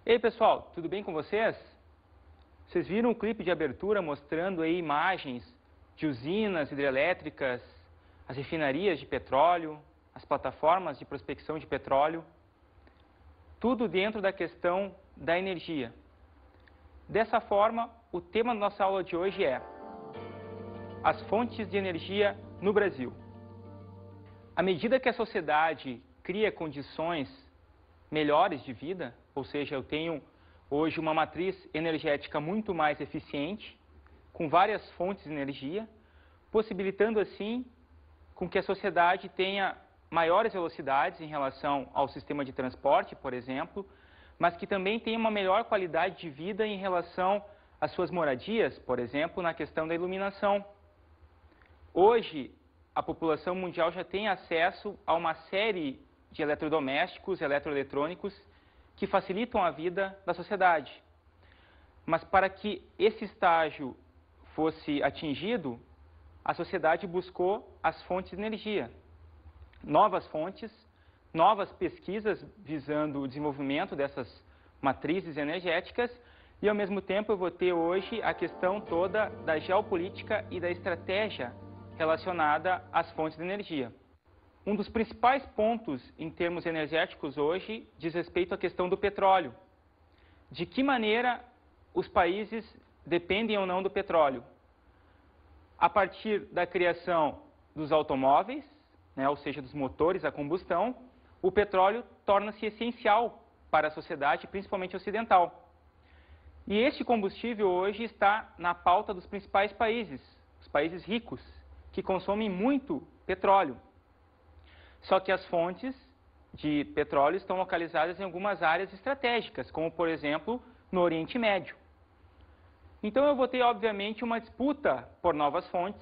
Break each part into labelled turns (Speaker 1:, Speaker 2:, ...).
Speaker 1: Ei pessoal, tudo bem com vocês? Vocês viram o clipe de abertura mostrando aí imagens de usinas hidrelétricas, as refinarias de petróleo, as plataformas de prospecção de petróleo, tudo dentro da questão da energia. Dessa forma, o tema da nossa aula de hoje é as fontes de energia no Brasil. À medida que a sociedade cria condições melhores de vida, ou seja, eu tenho hoje uma matriz energética muito mais eficiente, com várias fontes de energia, possibilitando assim com que a sociedade tenha maiores velocidades em relação ao sistema de transporte, por exemplo, mas que também tenha uma melhor qualidade de vida em relação às suas moradias, por exemplo, na questão da iluminação. Hoje, a população mundial já tem acesso a uma série de eletrodomésticos, eletroeletrônicos, que facilitam a vida da sociedade. Mas para que esse estágio fosse atingido, a sociedade buscou as fontes de energia. Novas fontes, novas pesquisas visando o desenvolvimento dessas matrizes energéticas e, ao mesmo tempo, eu vou ter hoje a questão toda da geopolítica e da estratégia relacionada às fontes de energia. Um dos principais pontos em termos energéticos hoje diz respeito à questão do petróleo. De que maneira os países dependem ou não do petróleo? A partir da criação dos automóveis, ou seja, dos motores a combustão, o petróleo torna-se essencial para a sociedade, principalmente ocidental. E este combustível hoje está na pauta dos principais países, os países ricos, que consomem muito petróleo. Só que as fontes de petróleo estão localizadas em algumas áreas estratégicas, como, por exemplo, no Oriente Médio. Então, eu vou ter, obviamente, uma disputa por novas fontes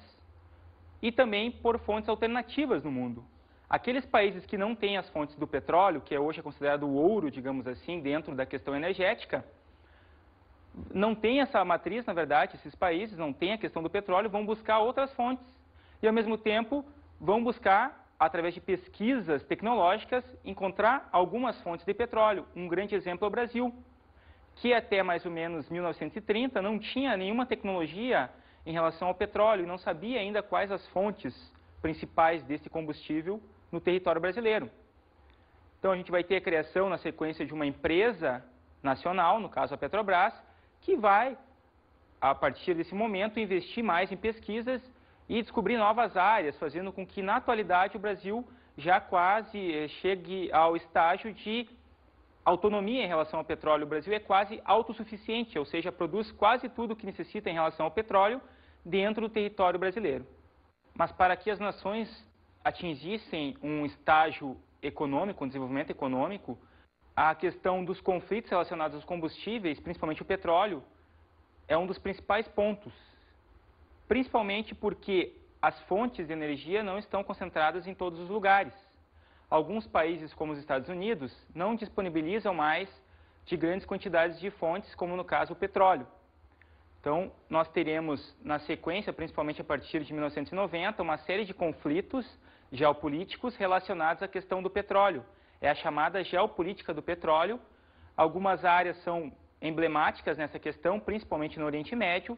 Speaker 1: e também por fontes alternativas no mundo. Aqueles países que não têm as fontes do petróleo, que hoje é considerado o ouro, digamos assim, dentro da questão energética, não têm essa matriz, na verdade, esses países não têm a questão do petróleo, vão buscar outras fontes e, ao mesmo tempo, vão buscar, através de pesquisas tecnológicas, encontrar algumas fontes de petróleo. Um grande exemplo é o Brasil, que até mais ou menos 1930 não tinha nenhuma tecnologia em relação ao petróleo e não sabia ainda quais as fontes principais desse combustível no território brasileiro. Então a gente vai ter a criação na sequência de uma empresa nacional, no caso a Petrobras, que vai, a partir desse momento, investir mais em pesquisas e descobrir novas áreas, fazendo com que, na atualidade, o Brasil já quase chegue ao estágio de autonomia em relação ao petróleo. O Brasil é quase autossuficiente, ou seja, produz quase tudo o que necessita em relação ao petróleo dentro do território brasileiro. Mas para que as nações atingissem um estágio econômico, um desenvolvimento econômico, a questão dos conflitos relacionados aos combustíveis, principalmente o petróleo, é um dos principais pontos. Principalmente porque as fontes de energia não estão concentradas em todos os lugares. Alguns países, como os Estados Unidos, não disponibilizam mais de grandes quantidades de fontes, como no caso o petróleo. Então, nós teremos, na sequência, principalmente a partir de 1990, uma série de conflitos geopolíticos relacionados à questão do petróleo. É a chamada geopolítica do petróleo. Algumas áreas são emblemáticas nessa questão, principalmente no Oriente Médio.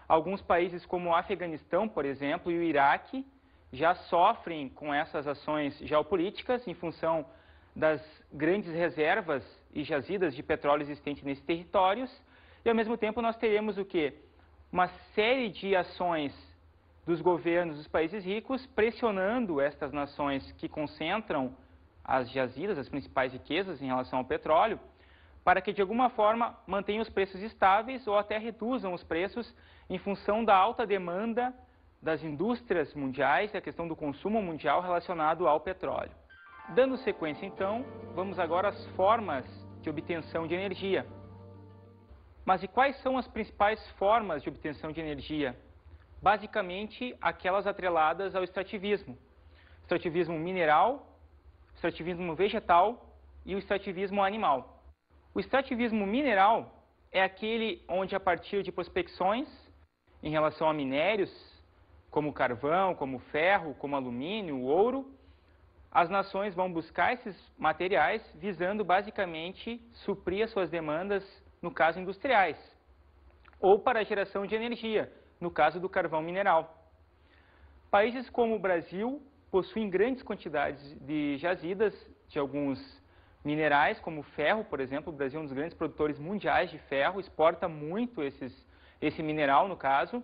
Speaker 1: Alguns países como o Afeganistão, por exemplo, e o Iraque já sofrem com essas ações geopolíticas em função das grandes reservas e jazidas de petróleo existentes nesses territórios. E, ao mesmo tempo, nós teremos o quê? Uma série de ações dos governos dos países ricos pressionando estas nações que concentram as jazidas, as principais riquezas em relação ao petróleo, para que, de alguma forma, mantenham os preços estáveis ou até reduzam os preços em função da alta demanda das indústrias mundiais e a questão do consumo mundial relacionado ao petróleo. Dando sequência, então, vamos agora às formas de obtenção de energia. Mas e quais são as principais formas de obtenção de energia? Basicamente, aquelas atreladas ao extrativismo. Extrativismo mineral, extrativismo vegetal e o extrativismo animal. O extrativismo mineral é aquele onde, a partir de prospecções em relação a minérios, como carvão, como ferro, como alumínio, ouro, as nações vão buscar esses materiais visando basicamente suprir as suas demandas, no caso industriais, ou para a geração de energia, no caso do carvão mineral. Países como o Brasil possuem grandes quantidades de jazidas de alguns minerais, como o ferro, por exemplo. O Brasil é um dos grandes produtores mundiais de ferro, exporta muito esse mineral, no caso.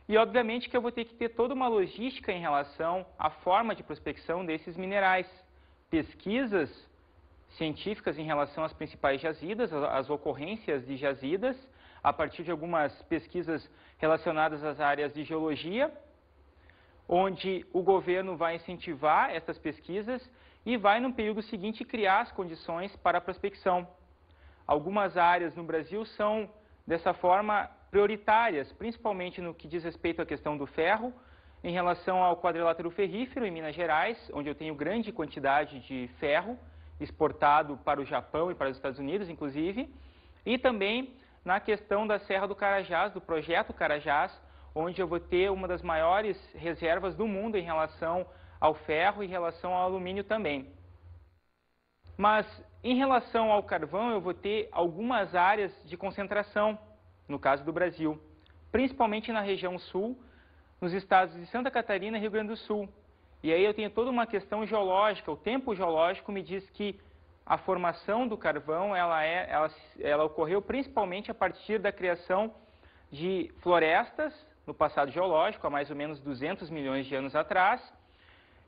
Speaker 1: E, obviamente, que eu vou ter que ter toda uma logística em relação à forma de prospecção desses minerais. Pesquisas científicas em relação às principais jazidas, às ocorrências de jazidas, a partir de algumas pesquisas relacionadas às áreas de geologia, onde o governo vai incentivar essas pesquisas e vai, no período seguinte, criar as condições para a prospecção. Algumas áreas no Brasil são, dessa forma, prioritárias, principalmente no que diz respeito à questão do ferro, em relação ao quadrilátero ferrífero em Minas Gerais, onde eu tenho grande quantidade de ferro exportado para o Japão e para os Estados Unidos, inclusive, e também na questão da Serra do Carajás, do projeto Carajás, onde eu vou ter uma das maiores reservas do mundo em relação ao ferro e em relação ao alumínio também. Mas, em relação ao carvão, eu vou ter algumas áreas de concentração, no caso do Brasil, principalmente na região sul, nos estados de Santa Catarina e Rio Grande do Sul. E aí eu tenho toda uma questão geológica, o tempo geológico me diz que a formação do carvão ela ocorreu principalmente a partir da criação de florestas no passado geológico, há mais ou menos 200 milhões de anos atrás,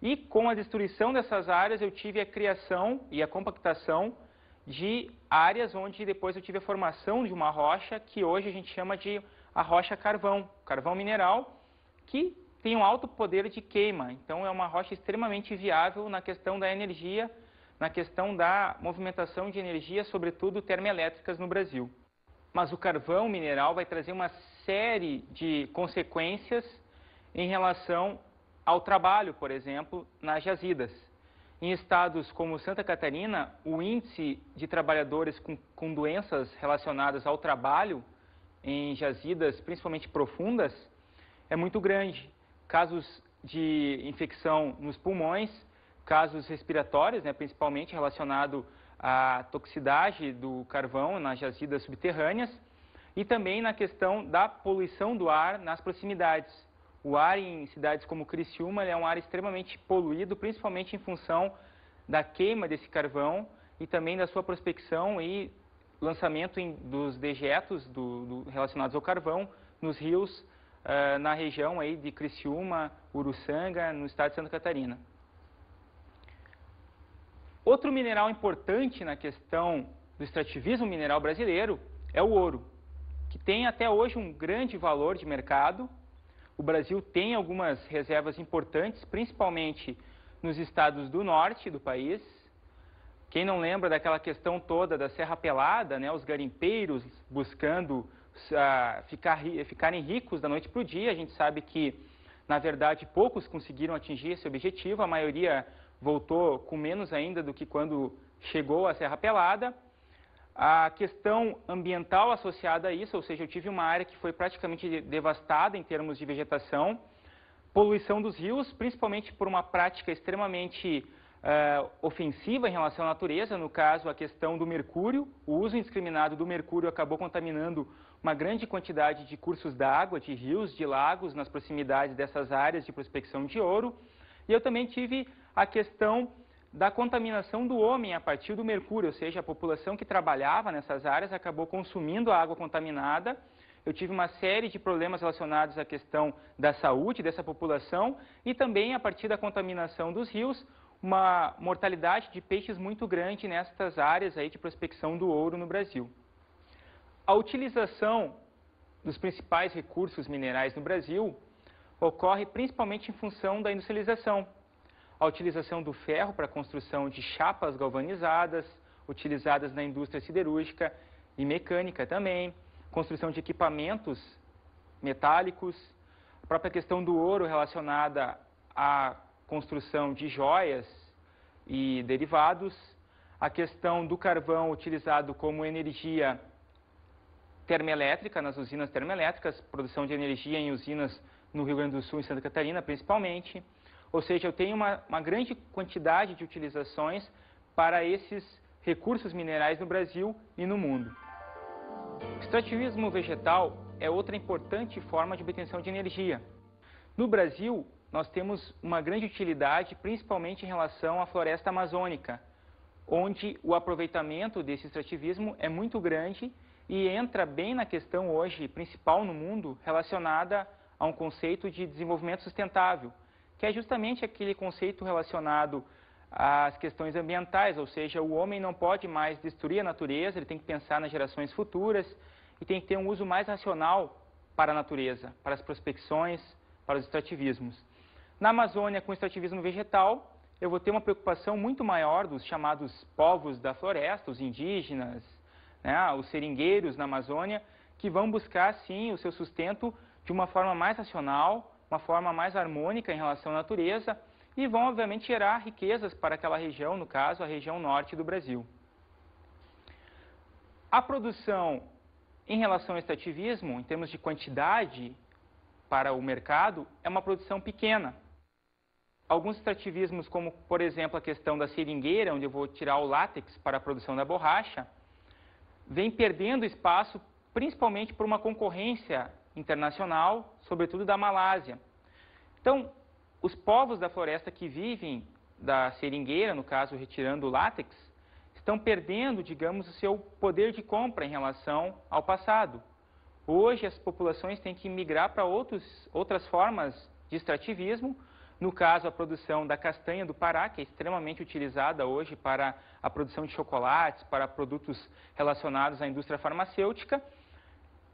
Speaker 1: e com a destruição dessas áreas eu tive a criação e a compactação de áreas onde depois eu tive a formação de uma rocha que hoje a gente chama de a rocha carvão, carvão mineral, que tem um alto poder de queima. Então é uma rocha extremamente viável na questão da energia, na questão da movimentação de energia, sobretudo termoelétricas no Brasil. Mas o carvão mineral vai trazer uma série de consequências em relação ao trabalho, por exemplo, nas jazidas. Em estados como Santa Catarina, o índice de trabalhadores com doenças relacionadas ao trabalho em jazidas, principalmente profundas, é muito grande. Casos de infecção nos pulmões, casos respiratórios, principalmente relacionado à toxicidade do carvão nas jazidas subterrâneas, e também na questão da poluição do ar nas proximidades. O ar em cidades como Criciúma é um ar extremamente poluído, principalmente em função da queima desse carvão e também da sua prospecção e lançamento dos dejetos relacionados ao carvão nos rios na região aí de Criciúma, Uruçanga, no estado de Santa Catarina. Outro mineral importante na questão do extrativismo mineral brasileiro é o ouro, que tem até hoje um grande valor de mercado. O Brasil tem algumas reservas importantes, principalmente nos estados do norte do país. Quem não lembra daquela questão toda da Serra Pelada, os garimpeiros buscando ficarem ricos da noite para o dia, a gente sabe que, na verdade, poucos conseguiram atingir esse objetivo, a maioria voltou com menos ainda do que quando chegou à Serra Pelada. A questão ambiental associada a isso, ou seja, eu tive uma área que foi praticamente devastada em termos de vegetação, poluição dos rios, principalmente por uma prática extremamente ofensiva em relação à natureza, no caso a questão do mercúrio. O uso indiscriminado do mercúrio acabou contaminando uma grande quantidade de cursos d'água, de rios, de lagos nas proximidades dessas áreas de prospecção de ouro. E eu também tive a questão da contaminação do homem a partir do mercúrio, ou seja, a população que trabalhava nessas áreas acabou consumindo a água contaminada. Eu tive uma série de problemas relacionados à questão da saúde dessa população e também, a partir da contaminação dos rios, uma mortalidade de peixes muito grande nestas áreas aí de prospecção do ouro no Brasil. A utilização dos principais recursos minerais no Brasil ocorre principalmente em função da industrialização. A utilização do ferro para a construção de chapas galvanizadas, utilizadas na indústria siderúrgica e mecânica também, construção de equipamentos metálicos, a própria questão do ouro relacionada à construção de joias e derivados, a questão do carvão utilizado como energia termoelétrica nas usinas termoelétricas, produção de energia em usinas no Rio Grande do Sul e Santa Catarina principalmente, Ou seja, eu tenho uma grande quantidade de utilizações para esses recursos minerais no Brasil e no mundo. O extrativismo vegetal é outra importante forma de obtenção de energia. No Brasil, nós temos uma grande utilidade, principalmente em relação à floresta amazônica, onde o aproveitamento desse extrativismo é muito grande e entra bem na questão hoje principal no mundo relacionada a um conceito de desenvolvimento sustentável, que é justamente aquele conceito relacionado às questões ambientais, ou seja, o homem não pode mais destruir a natureza, ele tem que pensar nas gerações futuras e tem que ter um uso mais racional para a natureza, para as prospecções, para os extrativismos. Na Amazônia, com o extrativismo vegetal, eu vou ter uma preocupação muito maior dos chamados povos da floresta, os indígenas, né, os seringueiros na Amazônia, que vão buscar, sim, o seu sustento de uma forma mais racional, uma forma mais harmônica em relação à natureza e vão, obviamente, gerar riquezas para aquela região, no caso, a região norte do Brasil. A produção em relação ao extrativismo, em termos de quantidade para o mercado, é uma produção pequena. Alguns extrativismos, como, por exemplo, a questão da seringueira, onde eu vou tirar o látex para a produção da borracha, vem perdendo espaço, principalmente por uma concorrência internacional, sobretudo da Malásia. Então, os povos da floresta que vivem da seringueira, no caso, retirando o látex, estão perdendo, digamos, o seu poder de compra em relação ao passado. Hoje, as populações têm que migrar para outras formas de extrativismo, no caso, a produção da castanha do Pará, que é extremamente utilizada hoje para a produção de chocolates, para produtos relacionados à indústria farmacêutica.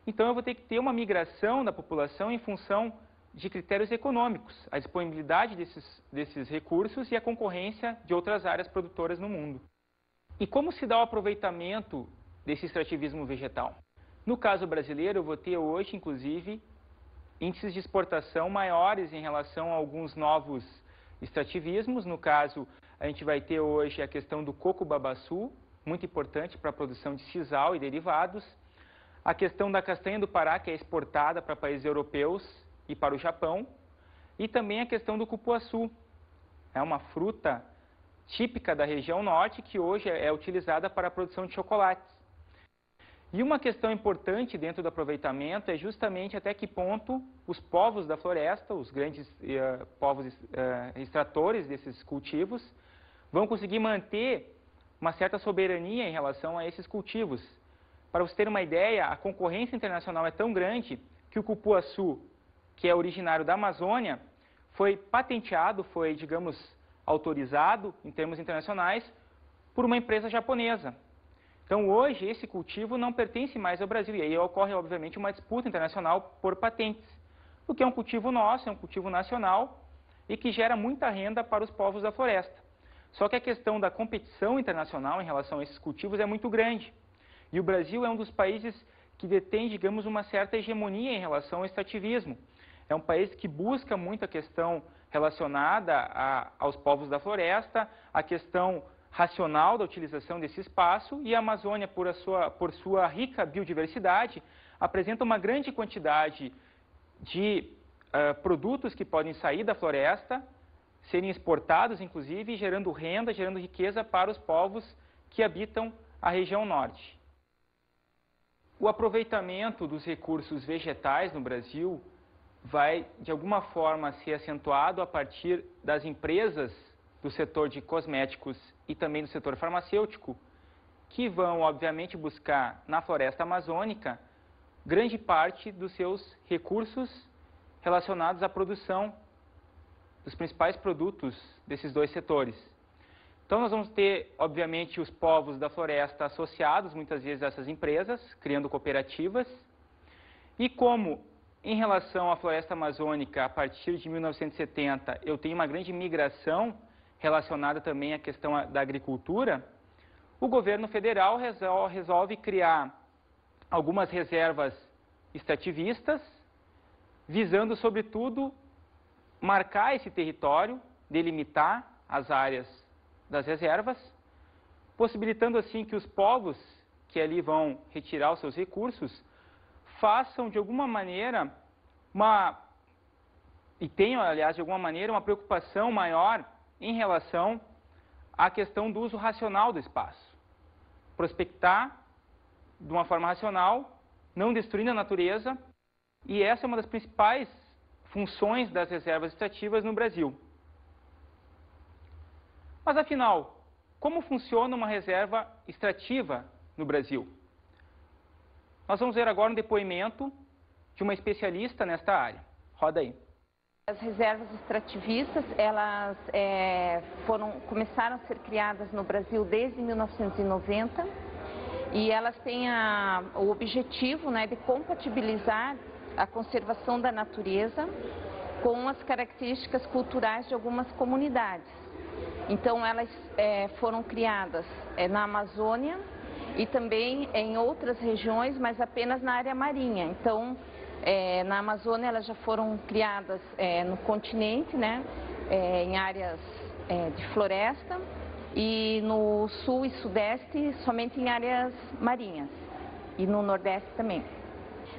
Speaker 1: Então, eu vou ter que ter uma migração da população em função de critérios econômicos, a disponibilidade desses recursos e a concorrência de outras áreas produtoras no mundo. E como se dá o aproveitamento desse extrativismo vegetal? No caso brasileiro, eu vou ter hoje, inclusive, índices de exportação maiores em relação a alguns novos extrativismos. No caso, a gente vai ter hoje a questão do coco-babaçu, muito importante para a produção de sisal e derivados. A questão da castanha do Pará, que é exportada para países europeus e para o Japão. E também a questão do cupuaçu. É uma fruta típica da região norte que hoje é utilizada para a produção de chocolates. E uma questão importante dentro do aproveitamento é justamente até que ponto os povos da floresta, os grandes povos extratores desses cultivos, vão conseguir manter uma certa soberania em relação a esses cultivos. Para você ter uma ideia, a concorrência internacional é tão grande que o cupuaçu, que é originário da Amazônia, foi patenteado, foi, digamos, autorizado em termos internacionais por uma empresa japonesa. Então, hoje, esse cultivo não pertence mais ao Brasil, e aí ocorre, obviamente, uma disputa internacional por patentes, o que é um cultivo nosso, é um cultivo nacional, e que gera muita renda para os povos da floresta. Só que a questão da competição internacional em relação a esses cultivos é muito grande, e o Brasil é um dos países que detém, digamos, uma certa hegemonia em relação ao extrativismo. É um país que busca muito a questão relacionada aos povos da floresta, a questão racional da utilização desse espaço, e a Amazônia, por sua rica biodiversidade, apresenta uma grande quantidade de produtos que podem sair da floresta, serem exportados, inclusive, gerando renda, gerando riqueza para os povos que habitam a região norte. O aproveitamento dos recursos vegetais no Brasil vai, de alguma forma, ser acentuado a partir das empresas do setor de cosméticos e também do setor farmacêutico, que vão, obviamente, buscar na floresta amazônica grande parte dos seus recursos relacionados à produção dos principais produtos desses dois setores. Então, nós vamos ter, obviamente, os povos da floresta associados, muitas vezes, a essas empresas, criando cooperativas. E como, em relação à floresta amazônica, a partir de 1970, eu tenho uma grande migração relacionada também à questão da agricultura, o governo federal resolve criar algumas reservas extrativistas, visando, sobretudo, marcar esse território, delimitar as áreas das reservas, possibilitando assim que os povos que ali vão retirar os seus recursos façam, de alguma maneira, uma e tenho, aliás, de alguma maneira, uma preocupação maior em relação à questão do uso racional do espaço. Prospectar de uma forma racional, não destruindo a natureza, e essa é uma das principais funções das reservas extrativas no Brasil. Mas, afinal, como funciona uma reserva extrativa no Brasil? Nós vamos ver agora um depoimento de uma especialista nesta área. Roda aí.
Speaker 2: As reservas extrativistas, elas começaram a ser criadas no Brasil desde 1990 e elas têm o objetivo, né, de compatibilizar a conservação da natureza com as características culturais de algumas comunidades. Então, elas foram criadas na Amazônia e também em outras regiões, mas apenas na área marinha. Então, na Amazônia elas já foram criadas no continente, né, em áreas de floresta, e no sul e sudeste somente em áreas marinhas, e no nordeste também.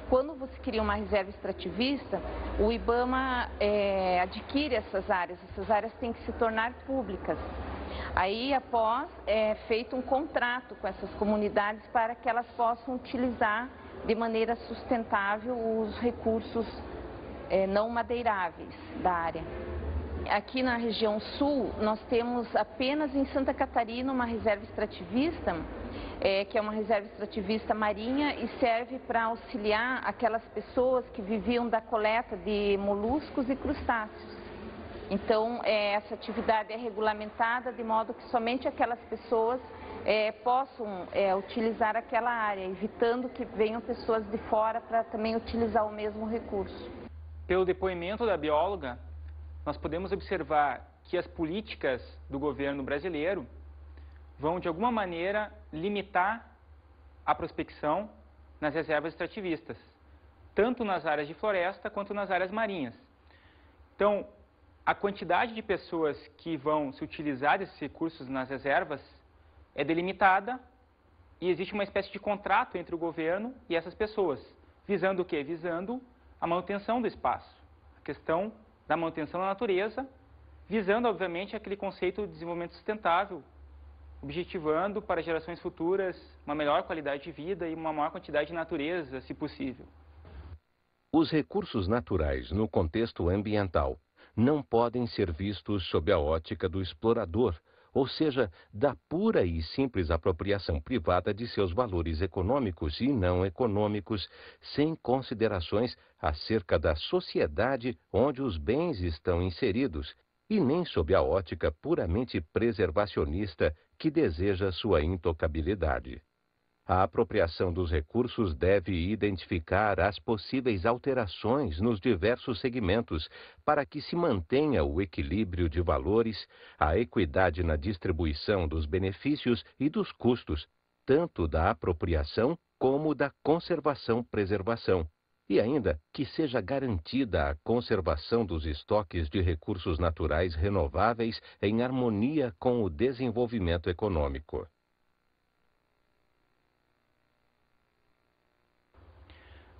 Speaker 2: Quando você cria uma reserva extrativista, o IBAMA adquire essas áreas têm que se tornar públicas. Aí, após, é feito um contrato com essas comunidades para que elas possam utilizar de maneira sustentável os recursos não madeiráveis da área. Aqui na região sul, nós temos apenas em Santa Catarina uma reserva extrativista, que é uma reserva extrativista marinha e serve para auxiliar aquelas pessoas que viviam da coleta de moluscos e crustáceos. Então, essa atividade é regulamentada de modo que somente aquelas pessoas possam utilizar aquela área, evitando que venham pessoas de fora para também utilizar o mesmo recurso.
Speaker 1: Pelo depoimento da bióloga, nós podemos observar que as políticas do governo brasileiro vão, de alguma maneira, limitar a prospecção nas reservas extrativistas, tanto nas áreas de floresta quanto nas áreas marinhas. Então, a quantidade de pessoas que vão se utilizar desses recursos nas reservas é delimitada e existe uma espécie de contrato entre o governo e essas pessoas, visando o quê? Visando a manutenção do espaço, a questão da manutenção da natureza, visando, obviamente, aquele conceito de desenvolvimento sustentável, objetivando para gerações futuras uma melhor qualidade de vida e uma maior quantidade de natureza, se possível.
Speaker 3: Os recursos naturais no contexto ambiental não podem ser vistos sob a ótica do explorador, ou seja, da pura e simples apropriação privada de seus valores econômicos e não econômicos, sem considerações acerca da sociedade onde os bens estão inseridos, e nem sob a ótica puramente preservacionista que deseja sua intocabilidade. A apropriação dos recursos deve identificar as possíveis alterações nos diversos segmentos para que se mantenha o equilíbrio de valores, a equidade na distribuição dos benefícios e dos custos, tanto da apropriação como da conservação-preservação, e ainda que seja garantida a conservação dos estoques de recursos naturais renováveis em harmonia com o desenvolvimento econômico.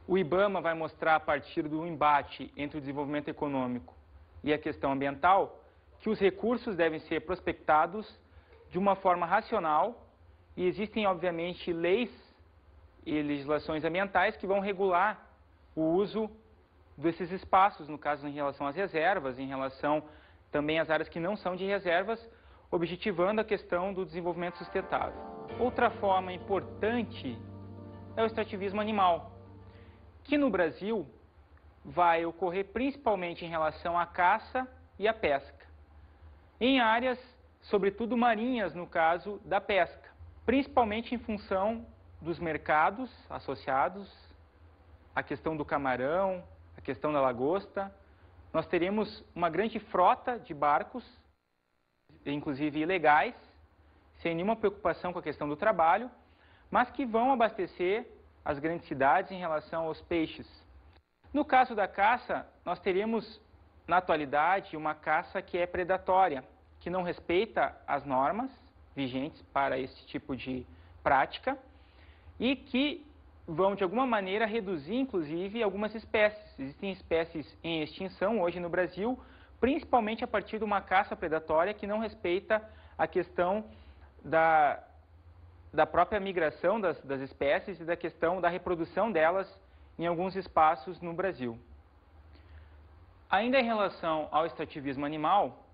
Speaker 1: O IBAMA vai mostrar, a partir do embate entre o desenvolvimento econômico e a questão ambiental, que os recursos devem ser prospectados de uma forma racional e existem, obviamente, leis e legislações ambientais que vão regular o uso desses espaços, no caso, em relação às reservas, em relação também às áreas que não são de reservas, objetivando a questão do desenvolvimento sustentável. Outra forma importante é o extrativismo animal, que no Brasil vai ocorrer principalmente em relação à caça e à pesca, em áreas, sobretudo marinhas, no caso da pesca, principalmente em função dos mercados associados, a questão do camarão, a questão da lagosta. Nós teremos uma grande frota de barcos, inclusive ilegais, sem nenhuma preocupação com a questão do trabalho, mas que vão abastecer as grandes cidades em relação aos peixes. No caso da caça, nós teremos, na atualidade, uma caça que é predatória, que não respeita as normas vigentes para esse tipo de prática e que vão, de alguma maneira, reduzir, inclusive, algumas espécies. Existem espécies em extinção hoje no Brasil, principalmente a partir de uma caça predatória que não respeita a questão da própria migração das espécies e da questão da reprodução delas em alguns espaços no Brasil. Ainda em relação ao extrativismo animal,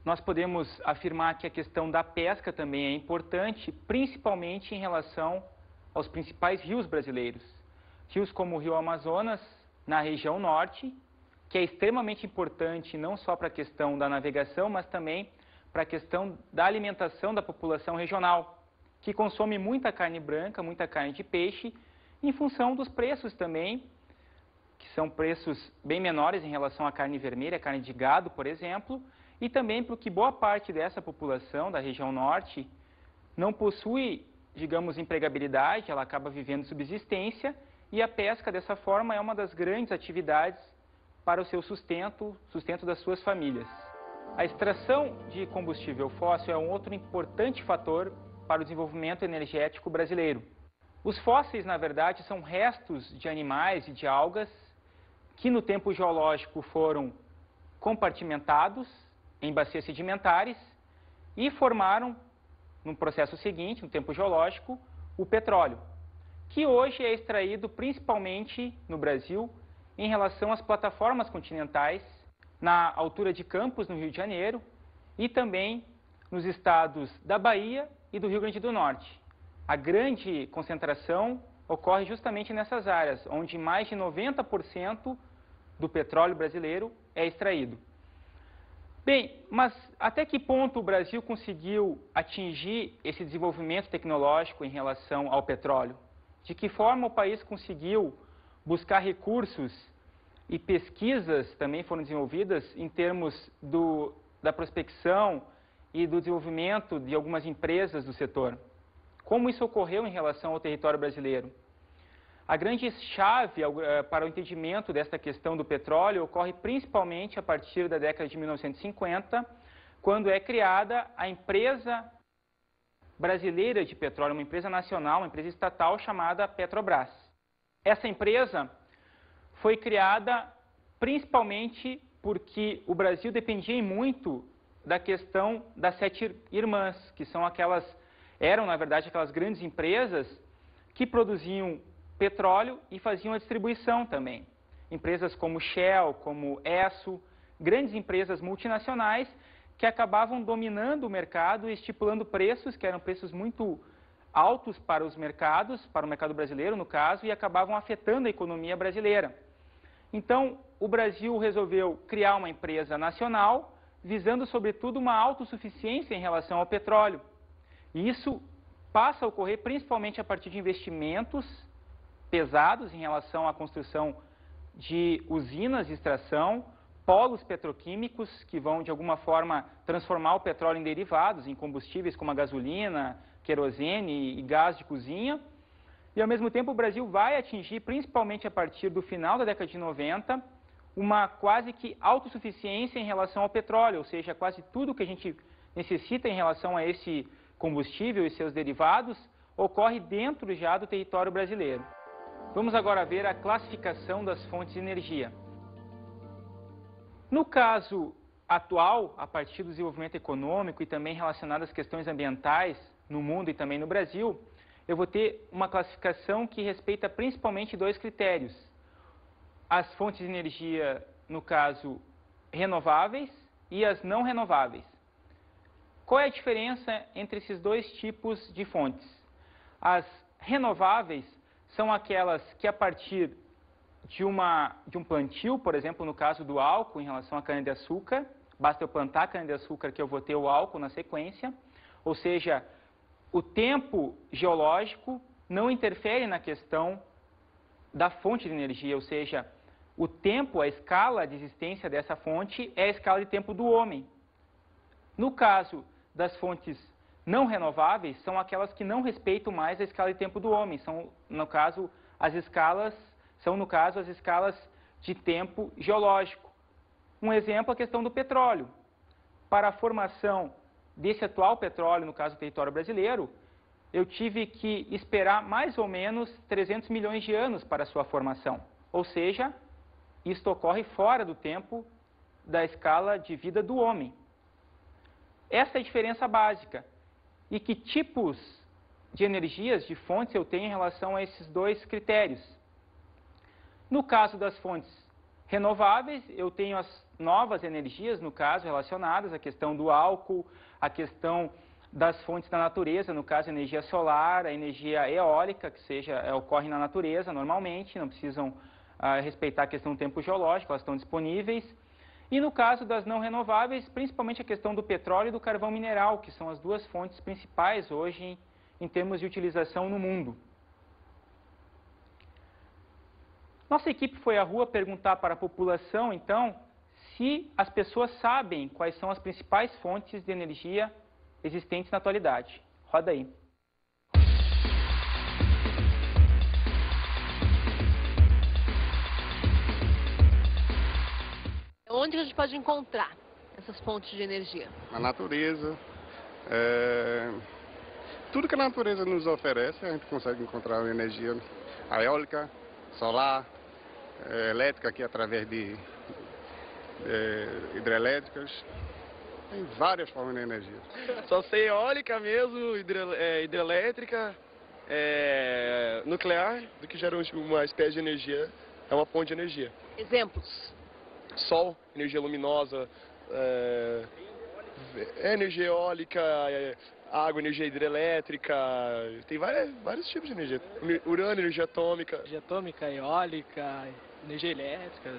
Speaker 1: nós podemos afirmar que a questão da pesca também é importante, principalmente em relação aos principais rios brasileiros. Rios como o Rio Amazonas, na região norte, que é extremamente importante não só para a questão da navegação, mas também para a questão da alimentação da população regional, que consome muita carne branca, muita carne de peixe, em função dos preços também, que são preços bem menores em relação à carne vermelha, carne de gado, por exemplo, e também porque boa parte dessa população da região norte não possui, digamos, empregabilidade, ela acaba vivendo subsistência, e a pesca, dessa forma, é uma das grandes atividades para o seu sustento das suas famílias. A extração de combustível fóssil é um outro importante fator para o desenvolvimento energético brasileiro. Os fósseis, na verdade, são restos de animais e de algas que no tempo geológico foram compartimentados em bacias sedimentares e formaram, no processo seguinte, no tempo geológico, o petróleo, que hoje é extraído principalmente no Brasil em relação às plataformas continentais, na altura de Campos, no Rio de Janeiro, e também nos estados da Bahia e do Rio Grande do Norte. A grande concentração ocorre justamente nessas áreas, onde mais de 90% do petróleo brasileiro é extraído. Bem, mas até que ponto o Brasil conseguiu atingir esse desenvolvimento tecnológico em relação ao petróleo? De que forma o país conseguiu buscar recursos e pesquisas também foram desenvolvidas em termos da prospecção e do desenvolvimento de algumas empresas do setor? Como isso ocorreu em relação ao território brasileiro? A grande chave para o entendimento desta questão do petróleo ocorre principalmente a partir da década de 1950, quando é criada a Empresa Brasileira de Petróleo, uma empresa nacional, uma empresa estatal chamada Petrobras. Essa empresa foi criada principalmente porque o Brasil dependia muito da questão das 7 irmãs, que eram, na verdade, aquelas grandes empresas que produziam petróleo e faziam a distribuição também. Empresas como Shell, como Esso, grandes empresas multinacionais que acabavam dominando o mercado e estipulando preços que eram preços muito altos para os mercados, para o mercado brasileiro, no caso, e acabavam afetando a economia brasileira. Então, o Brasil resolveu criar uma empresa nacional, visando, sobretudo, uma autossuficiência em relação ao petróleo. E isso passa a ocorrer principalmente a partir de investimentos pesados em relação à construção de usinas de extração, polos petroquímicos que vão, de alguma forma, transformar o petróleo em derivados, em combustíveis como a gasolina, querosene e gás de cozinha. E, ao mesmo tempo, o Brasil vai atingir, principalmente a partir do final da década de 90, uma quase que autossuficiência em relação ao petróleo, ou seja, quase tudo que a gente necessita em relação a esse combustível e seus derivados ocorre dentro já do território brasileiro. Vamos agora ver a classificação das fontes de energia. No caso atual, a partir do desenvolvimento econômico e também relacionado às questões ambientais no mundo e também no Brasil, eu vou ter uma classificação que respeita principalmente 2 critérios. As fontes de energia, no caso, renováveis e as não renováveis. Qual é a diferença entre esses 2 tipos de fontes? As renováveis são aquelas que, a partir de um plantio, por exemplo, no caso do álcool, em relação à cana-de-açúcar, basta eu plantar a cana-de-açúcar que eu vou ter o álcool na sequência, ou seja, o tempo geológico não interfere na questão da fonte de energia, ou seja, o tempo, a escala de existência dessa fonte é a escala de tempo do homem. No caso das fontes não renováveis, são aquelas que não respeitam mais a escala de tempo do homem, são, no caso, as escalas de tempo geológico. Um exemplo é a questão do petróleo. Para a formação desse atual petróleo, no caso do território brasileiro, eu tive que esperar mais ou menos 300 milhões de anos para sua formação. Ou seja, isto ocorre fora do tempo da escala de vida do homem. Essa é a diferença básica. E que tipos de energias, de fontes eu tenho em relação a esses dois critérios? No caso das fontes renováveis, eu tenho as novas energias, no caso, relacionadas à questão do álcool, à questão das fontes da natureza, no caso, a energia solar, a energia eólica, que ocorre na natureza normalmente, não precisam respeitar a questão do tempo geológico, elas estão disponíveis. E no caso das não renováveis, principalmente a questão do petróleo e do carvão mineral, que são as duas fontes principais hoje em termos de utilização no mundo. Nossa equipe foi à rua perguntar para a população, então, se as pessoas sabem quais são as principais fontes de energia existentes na atualidade. Roda aí.
Speaker 4: Onde a gente pode encontrar essas fontes de energia?
Speaker 5: Na natureza. Tudo que a natureza nos oferece, a gente consegue encontrar energia eólica, solar, elétrica, aqui através de hidrelétricas. Tem várias formas de energia.
Speaker 6: Só sei eólica mesmo, hidrelétrica, nuclear, do que gera uma espécie de energia, é uma fonte de energia.
Speaker 4: Exemplos?
Speaker 6: Sol, energia luminosa, energia eólica, água, energia hidrelétrica, tem vários tipos de energia. Urânio, energia atômica.
Speaker 7: Energia atômica, eólica, energia elétrica,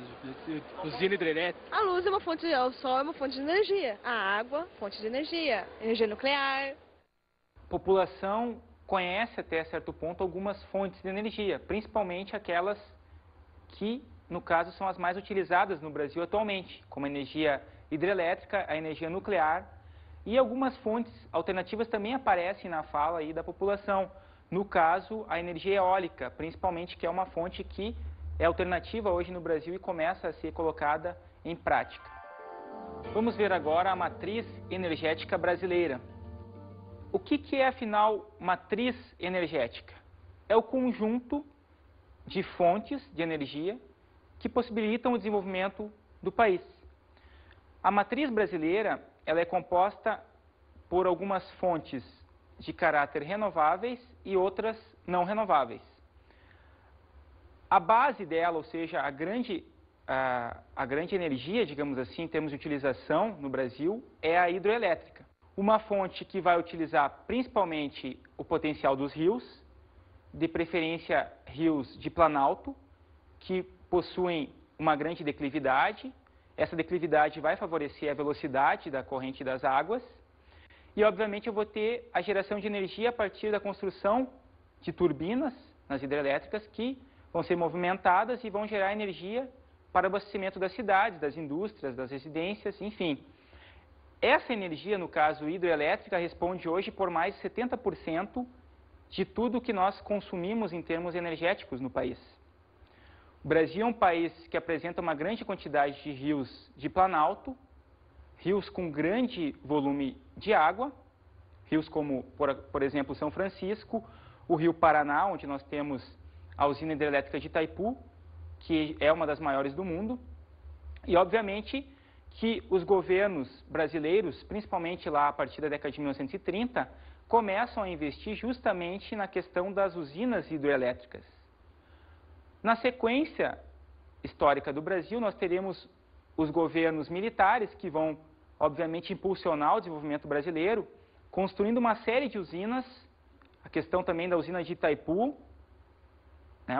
Speaker 7: usina hidrelétrica.
Speaker 4: A luz é uma fonte, o sol é uma fonte de energia. A água, fonte de energia. Energia nuclear.
Speaker 1: A população conhece até certo ponto algumas fontes de energia, principalmente aquelas que, no caso, são as mais utilizadas no Brasil atualmente, como a energia hidrelétrica, a energia nuclear, e algumas fontes alternativas também aparecem na fala aí da população. No caso, a energia eólica, principalmente, que é uma fonte que é alternativa hoje no Brasil e começa a ser colocada em prática. Vamos ver agora a matriz energética brasileira. O que é, afinal, matriz energética? É o conjunto de fontes de energia que possibilitam o desenvolvimento do país. A matriz brasileira, ela é composta por algumas fontes de caráter renováveis e outras não renováveis. A base dela, ou seja, a grande energia, digamos assim, em termos de utilização no Brasil, é a hidroelétrica. Uma fonte que vai utilizar principalmente o potencial dos rios, de preferência rios de planalto, que possuem uma grande declividade. Essa declividade vai favorecer a velocidade da corrente das águas. E, obviamente, eu vou ter a geração de energia a partir da construção de turbinas nas hidrelétricas que vão ser movimentadas e vão gerar energia para o abastecimento das cidades, das indústrias, das residências, enfim. Essa energia, no caso hidroelétrica, responde hoje por mais de 70% de tudo que nós consumimos em termos energéticos no país. O Brasil é um país que apresenta uma grande quantidade de rios de planalto, rios com grande volume de água, rios como, por exemplo, São Francisco, o Rio Paraná, onde nós temos a usina hidrelétrica de Itaipu, que é uma das maiores do mundo, e, obviamente, que os governos brasileiros, principalmente lá a partir da década de 1930, começam a investir justamente na questão das usinas hidroelétricas. Na sequência histórica do Brasil, nós teremos os governos militares que vão, obviamente, impulsionar o desenvolvimento brasileiro, construindo uma série de usinas, a questão também da usina de Itaipu,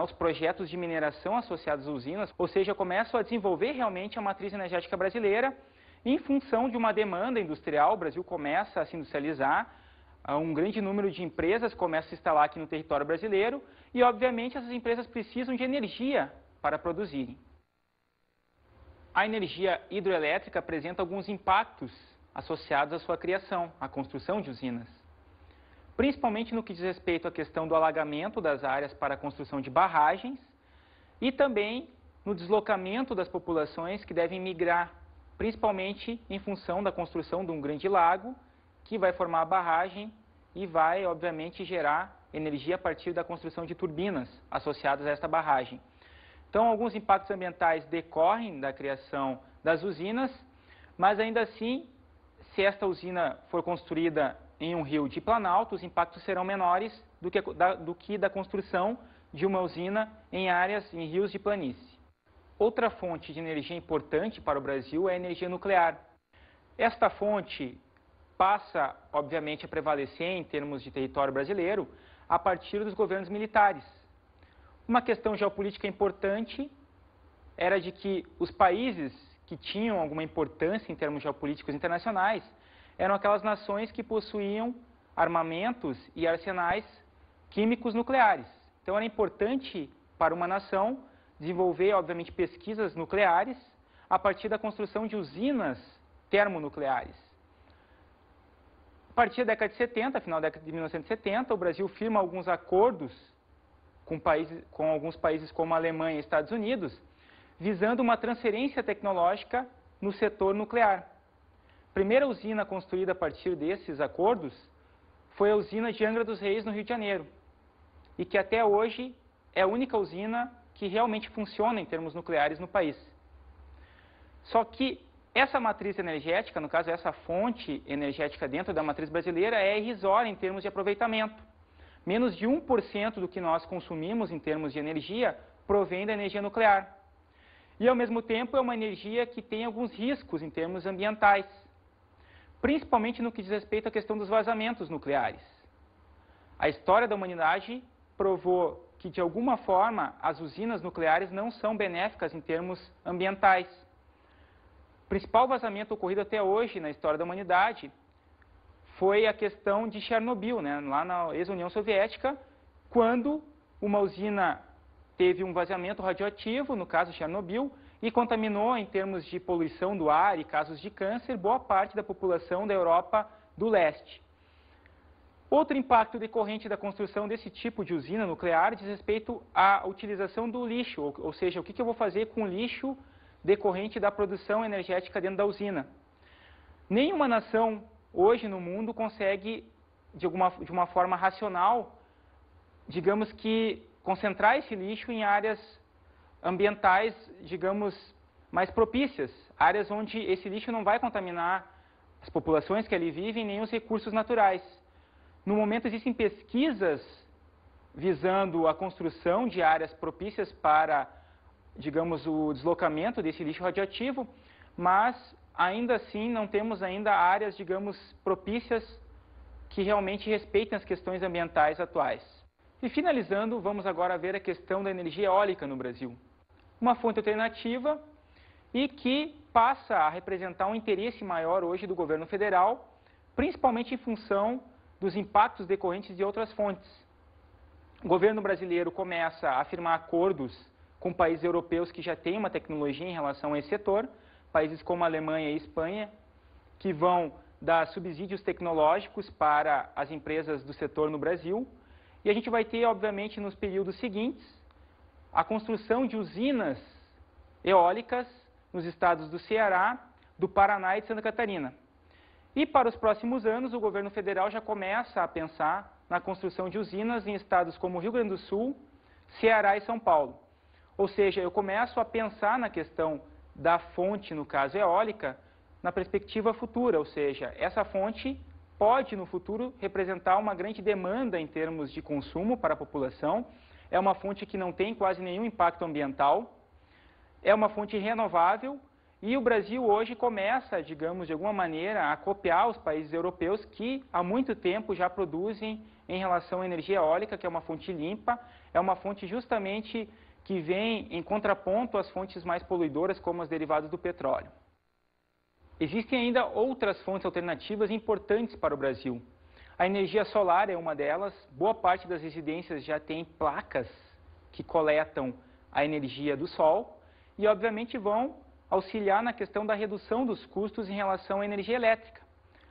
Speaker 1: os projetos de mineração associados às usinas, ou seja, começam a desenvolver realmente a matriz energética brasileira em função de uma demanda industrial. O Brasil começa a se industrializar, um grande número de empresas começa a se instalar aqui no território brasileiro e, obviamente, essas empresas precisam de energia para produzirem. A energia hidroelétrica apresenta alguns impactos associados à sua criação, à construção de usinas. Principalmente no que diz respeito à questão do alagamento das áreas para a construção de barragens e também no deslocamento das populações que devem migrar, principalmente em função da construção de um grande lago que vai formar a barragem e vai, obviamente, gerar energia a partir da construção de turbinas associadas a esta barragem. Então, alguns impactos ambientais decorrem da criação das usinas, mas ainda assim, se esta usina for construída em um rio de planalto, os impactos serão menores do que da construção de uma usina em rios de planície. Outra fonte de energia importante para o Brasil é a energia nuclear. Esta fonte passa, obviamente, a prevalecer em termos de território brasileiro a partir dos governos militares. Uma questão geopolítica importante era de que os países que tinham alguma importância em termos geopolíticos internacionais eram aquelas nações que possuíam armamentos e arsenais químicos nucleares. Então, era importante para uma nação desenvolver, obviamente, pesquisas nucleares a partir da construção de usinas termonucleares. A partir da década de 70, final da década de 1970, o Brasil firma alguns acordos com alguns países como a Alemanha e Estados Unidos, visando uma transferência tecnológica no setor nuclear. A primeira usina construída a partir desses acordos foi a usina de Angra dos Reis, no Rio de Janeiro, e que até hoje é a única usina que realmente funciona em termos nucleares no país. Só que essa matriz energética, no caso essa fonte energética dentro da matriz brasileira, é irrisória em termos de aproveitamento. Menos de 1% do que nós consumimos em termos de energia provém da energia nuclear. E, ao mesmo tempo, é uma energia que tem alguns riscos em termos ambientais, principalmente no que diz respeito à questão dos vazamentos nucleares. A história da humanidade provou que, de alguma forma, as usinas nucleares não são benéficas em termos ambientais. O principal vazamento ocorrido até hoje na história da humanidade foi a questão de Chernobyl, lá na ex-União Soviética, quando uma usina teve um vazamento radioativo, no caso Chernobyl, e contaminou, em termos de poluição do ar e casos de câncer, boa parte da população da Europa do leste. Outro impacto decorrente da construção desse tipo de usina nuclear diz respeito à utilização do lixo, ou seja, o que eu vou fazer com o lixo decorrente da produção energética dentro da usina. Nenhuma nação hoje no mundo consegue, de uma forma racional, digamos que, concentrar esse lixo em áreas ambientais, digamos, mais propícias, áreas onde esse lixo não vai contaminar as populações que ali vivem, nem os recursos naturais. No momento existem pesquisas visando a construção de áreas propícias para, digamos, o deslocamento desse lixo radioativo, mas ainda assim não temos ainda áreas, digamos, propícias que realmente respeitem as questões ambientais atuais. E finalizando, vamos agora ver a questão da energia eólica no Brasil. Uma fonte alternativa e que passa a representar um interesse maior hoje do governo federal, principalmente em função dos impactos decorrentes de outras fontes. O governo brasileiro começa a firmar acordos com países europeus que já têm uma tecnologia em relação a esse setor, países como a Alemanha e Espanha, que vão dar subsídios tecnológicos para as empresas do setor no Brasil. E a gente vai ter, obviamente, nos períodos seguintes, a construção de usinas eólicas nos estados do Ceará, do Paraná e de Santa Catarina. E para os próximos anos, o governo federal já começa a pensar na construção de usinas em estados como Rio Grande do Sul, Ceará e São Paulo. Ou seja, eu começo a pensar na questão da fonte, no caso eólica, na perspectiva futura, ou seja, essa fonte pode no futuro representar uma grande demanda em termos de consumo para a população, é uma fonte que não tem quase nenhum impacto ambiental, é uma fonte renovável e o Brasil hoje começa, digamos, de alguma maneira, a copiar os países europeus que há muito tempo já produzem em relação à energia eólica, que é uma fonte limpa, é uma fonte justamente que vem em contraponto às fontes mais poluidoras, como os derivados do petróleo. Existem ainda outras fontes alternativas importantes para o Brasil. A energia solar é uma delas. Boa parte das residências já tem placas que coletam a energia do sol e, obviamente, vão auxiliar na questão da redução dos custos em relação à energia elétrica.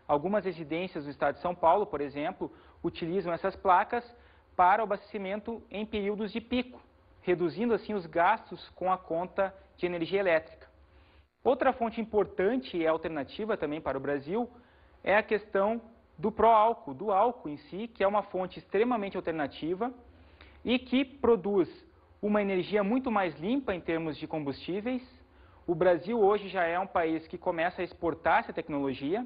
Speaker 1: Algumas residências do estado de São Paulo, por exemplo, utilizam essas placas para o abastecimento em períodos de pico, reduzindo assim os gastos com a conta de energia elétrica. Outra fonte importante e alternativa também para o Brasil é a questão do pró-álcool, do álcool em si, que é uma fonte extremamente alternativa e que produz uma energia muito mais limpa em termos de combustíveis. O Brasil hoje já é um país que começa a exportar essa tecnologia.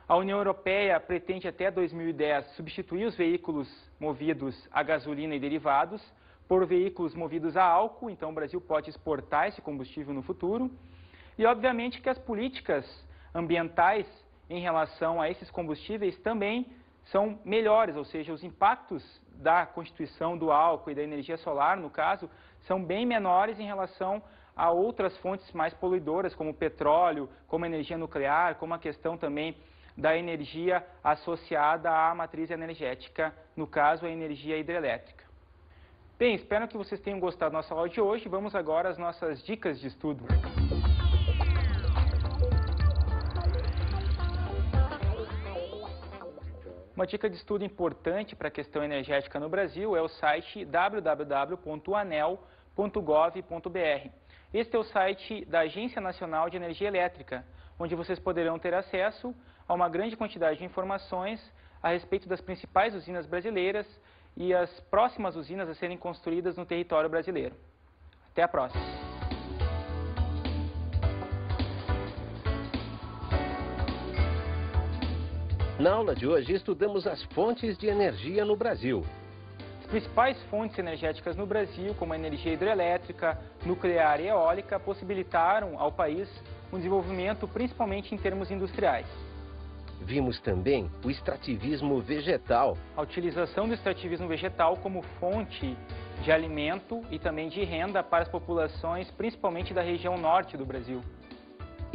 Speaker 1: A União Europeia pretende até 2010 substituir os veículos movidos a gasolina e derivados por veículos movidos a álcool, então o Brasil pode exportar esse combustível no futuro. E obviamente que as políticas ambientais em relação a esses combustíveis também são melhores, ou seja, os impactos da constituição do álcool e da energia solar, no caso, são bem menores em relação a outras fontes mais poluidoras, como o petróleo, como a energia nuclear, como a questão também da energia associada à matriz energética, no caso, a energia hidrelétrica. Bem, espero que vocês tenham gostado da nossa aula de hoje. Vamos agora às nossas dicas de estudo. Uma dica de estudo importante para a questão energética no Brasil é o site www.anel.gov.br. Este é o site da Agência Nacional de Energia Elétrica, onde vocês poderão ter acesso a uma grande quantidade de informações a respeito das principais usinas brasileiras e as próximas usinas a serem construídas no território brasileiro. Até a próxima!
Speaker 3: Na aula de hoje, estudamos as fontes de energia no Brasil.
Speaker 1: As principais fontes energéticas no Brasil, como a energia hidrelétrica, nuclear e eólica, possibilitaram ao país um desenvolvimento principalmente em termos industriais.
Speaker 3: Vimos também o extrativismo vegetal.
Speaker 1: A utilização do extrativismo vegetal como fonte de alimento e também de renda para as populações, principalmente da região norte do Brasil.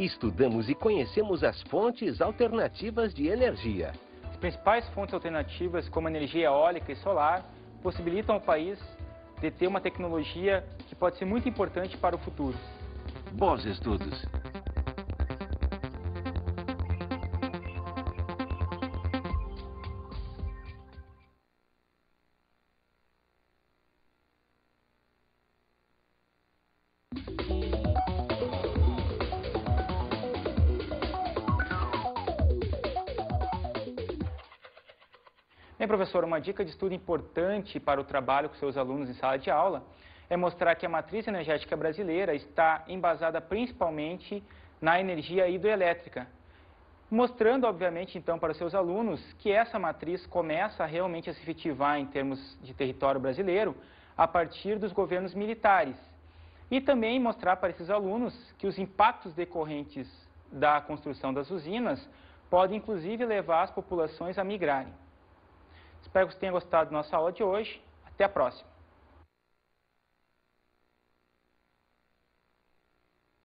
Speaker 3: Estudamos e conhecemos as fontes alternativas de energia.
Speaker 1: As principais fontes alternativas, como a energia eólica e solar, possibilitam ao país de ter uma tecnologia que pode ser muito importante para o futuro.
Speaker 3: Bons estudos!
Speaker 1: Bem, professor, uma dica de estudo importante para o trabalho com seus alunos em sala de aula é mostrar que a matriz energética brasileira está embasada principalmente na energia hidroelétrica, mostrando, obviamente, então, para os seus alunos que essa matriz começa realmente a se efetivar em termos de território brasileiro a partir dos governos militares. E também mostrar para esses alunos que os impactos decorrentes da construção das usinas podem, inclusive, levar as populações a migrarem. Espero que você tenha gostado da nossa aula de hoje. Até a próxima!